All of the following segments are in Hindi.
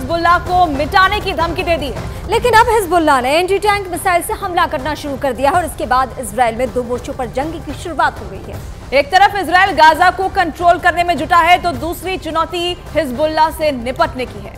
हिजबुल्लाह को मिटाने की धमकी दे दी है। लेकिन अब हिजबुल्लाह ने एंटी टैंक मिसाइल से हमला करना शुरू कर दिया है और इसके बाद इजराइल में 2 मोर्चों पर जंग की शुरुआत हो गई है। एक तरफ इजराइल गाजा को कंट्रोल करने में जुटा है तो दूसरी चुनौती हिजबुल्लाह से निपटने की है।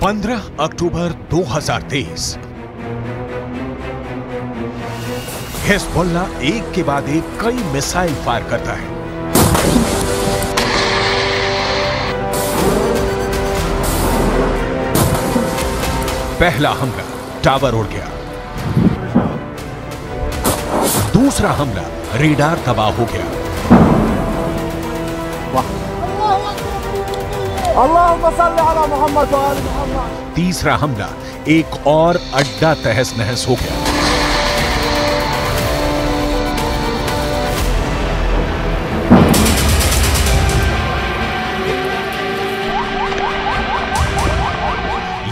15 अक्टूबर 2023 हिजबुल्लाह एक के बाद एक कई मिसाइल फायर करता है। पहला हमला टावर उड़ गया, दूसरा हमला रेडार तबाह हो गया, तीसरा हमला एक और अड्डा तहस नहस हो गया।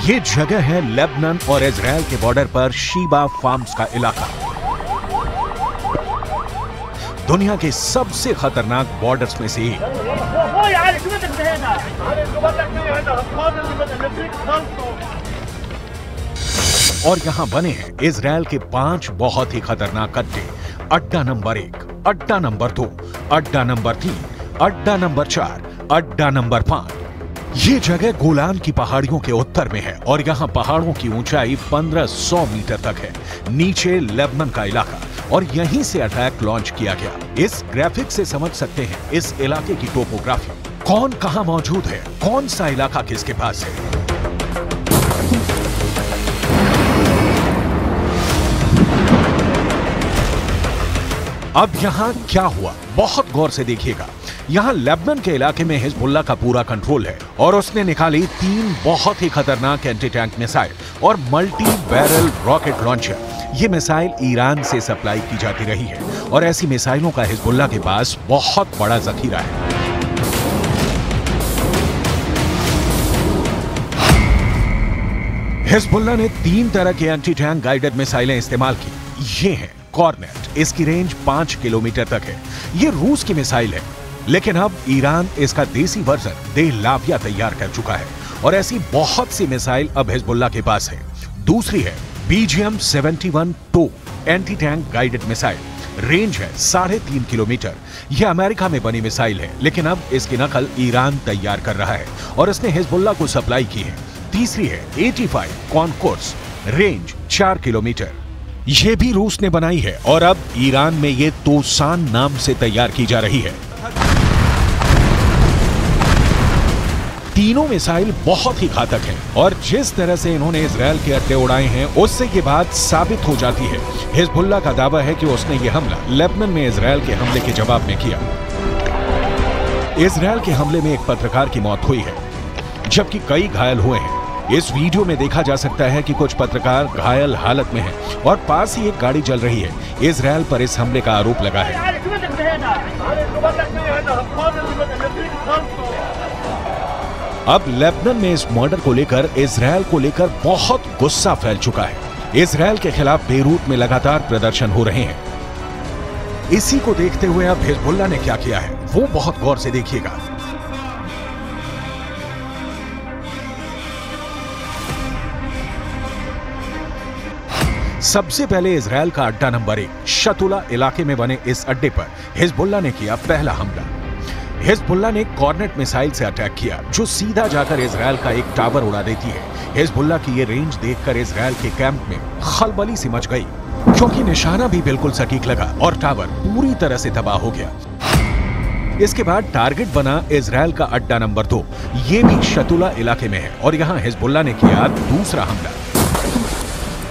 ये जगह है लेबनान और इजराइल के बॉर्डर पर शीबा फार्म्स का इलाका। दुनिया के सबसे खतरनाक बॉर्डर्स में से एक। और यहां बने हैं इजराइल के 5 बहुत ही खतरनाक अड्डे। अड्डा नंबर 1, अड्डा नंबर 2, अड्डा नंबर 3, अड्डा नंबर 4, अड्डा नंबर 5। ये जगह गोलान की पहाड़ियों के उत्तर में है और यहाँ पहाड़ों की ऊंचाई 1500 मीटर तक है। नीचे लेबनान का इलाका और यहीं से अटैक लॉन्च किया गया। इस ग्राफिक से समझ सकते हैं इस इलाके की टोपोग्राफी, कौन कहां मौजूद है, कौन सा इलाका किसके पास है। अब यहां क्या हुआ, बहुत गौर से देखिएगा। यहां लेबनान के इलाके में हिजबुल्लाह का पूरा कंट्रोल है और उसने निकाली 3 बहुत ही खतरनाक एंटी टैंक मिसाइल और मल्टी बैरल रॉकेट लॉन्चर। ये मिसाइल ईरान से सप्लाई की जाती रही है और ऐसी मिसाइलों का हिजबुल्लाह के पास बहुत बड़ा जखीरा है। हिजबुल्लाह ने 3 तरह के एंटी टैंक गाइडेड मिसाइलें इस्तेमाल की। ये है कॉर्नेट, इसकी रेंज 5 किलोमीटर तक है। ये रूस की मिसाइल है, लेकिन अब ईरान इसका देसी वर्जन देहलाविया तैयार कर चुका है और ऐसी बहुत सी मिसाइल अब हिजबुल्लाह के पास है। दूसरी है BGM-71 टो anti tank guided missile, range है 3.5 किलोमीटर। यह अमेरिका में बनी मिसाइल है, लेकिन अब इसकी नकल ईरान तैयार कर रहा है और इसने हिजबुल्लाह को सप्लाई की है। तीसरी है 85 कॉनकोर्स, रेंज 4 किलोमीटर। यह भी रूस ने बनाई है और अब ईरान में ये तोसान नाम से तैयार की जा रही है। तीनों मिसाइल बहुत ही घातक हैं और जिस तरह से इन्होंने इजराइल के अड्डे उड़ाए हैं उससे ये बात साबित हो जाती है। हिजबुल्लाह का दावा है कि उसने ये हमला लेबनान में इजराइल के हमले के जवाब में किया। इजराइल के हमले में एक पत्रकार की मौत हुई है, जबकि कई घायल हुए हैं। इस वीडियो में देखा जा सकता है कि कुछ पत्रकार घायल हालत में हैं और पास ही एक गाड़ी जल रही है। इजराइल पर इस हमले का आरोप लगा है। अब लेबनान में इस मर्डर को लेकर इजराइल को लेकर बहुत गुस्सा फैल चुका है। इजराइल के खिलाफ बेरूत में लगातार प्रदर्शन हो रहे हैं। इसी को देखते हुए अब हिजबुल्लाह ने क्या किया है वो बहुत गौर से देखिएगा। सबसे पहले इजराइल का अड्डा नंबर 1 शतुला इलाके में बने इस अड्डे पर हिजबुल्लाह ने किया पहला हमला। हिजबुल्लाह ने कॉर्नेट मिसाइल से अटैक किया जो सीधा जाकर इजराइल का एक टावर उड़ा देती है। हिजबुल्लाह की ये रेंज देखकर इजराइल के कैंप में खलबली सी मच गई, क्योंकि निशाना भी बिल्कुल सटीक लगा और टावर पूरी तरह से तबाह हो गया। इसके बाद टारगेट बना इजराइल का अड्डा नंबर 2, ये भी शतुला इलाके में है और यहाँ हिजबुल्लाह ने किया दूसरा हमला।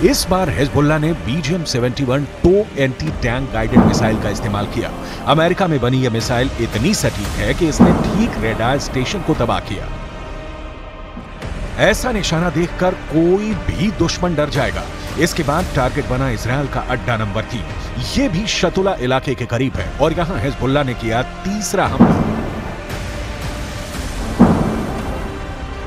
इस बार हिजबुल्लाह ने BGM-71 टो एंटी टैंक गाइडेड मिसाइल का इस्तेमाल किया। अमेरिका में बनी यह मिसाइल इतनी सटीक है कि इसने ठीक रेडार स्टेशन को तबाह किया। ऐसा निशाना देखकर कोई भी दुश्मन डर जाएगा। इसके बाद टारगेट बना इजराइल का अड्डा नंबर 3। ये भी शतुला इलाके के करीब है और यहां हिजबुल्लाह ने किया तीसरा हमला।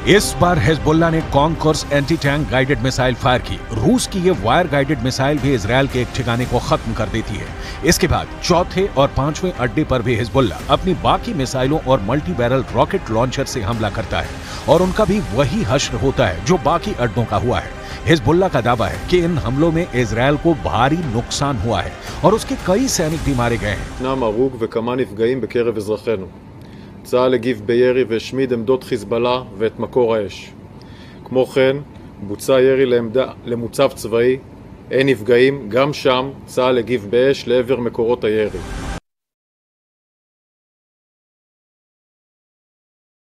इस बार हिजबुल्लाह ने concourse anti tank guided missile fire की। रूस की ये वायर गाइडेड मिसाइल भी इजराइल के एक ठिकाने को खत्म कर देती है। इसके बाद चौथे और पांचवें अड्डे पर भी हिजबुल्लाह अपनी बाकी मिसाइलों और मल्टी बैरल रॉकेट लॉन्चर से हमला करता है और उनका भी वही हश्र होता है जो बाकी अड्डों का हुआ है। हिजबुल्लाह का दावा है कि इन हमलों में इजराइल को भारी नुकसान हुआ है और उसके कई सैनिक भी मारे गए हैं। צה"ל הגיב בירי והשמיד עמדות חיזבאללה ואת מקור האש. כמו כן, בוצע ירי למוצב צבאי, אין נפגעים, גם שם צה"ל הגיב באש לעבר מקורות הירי.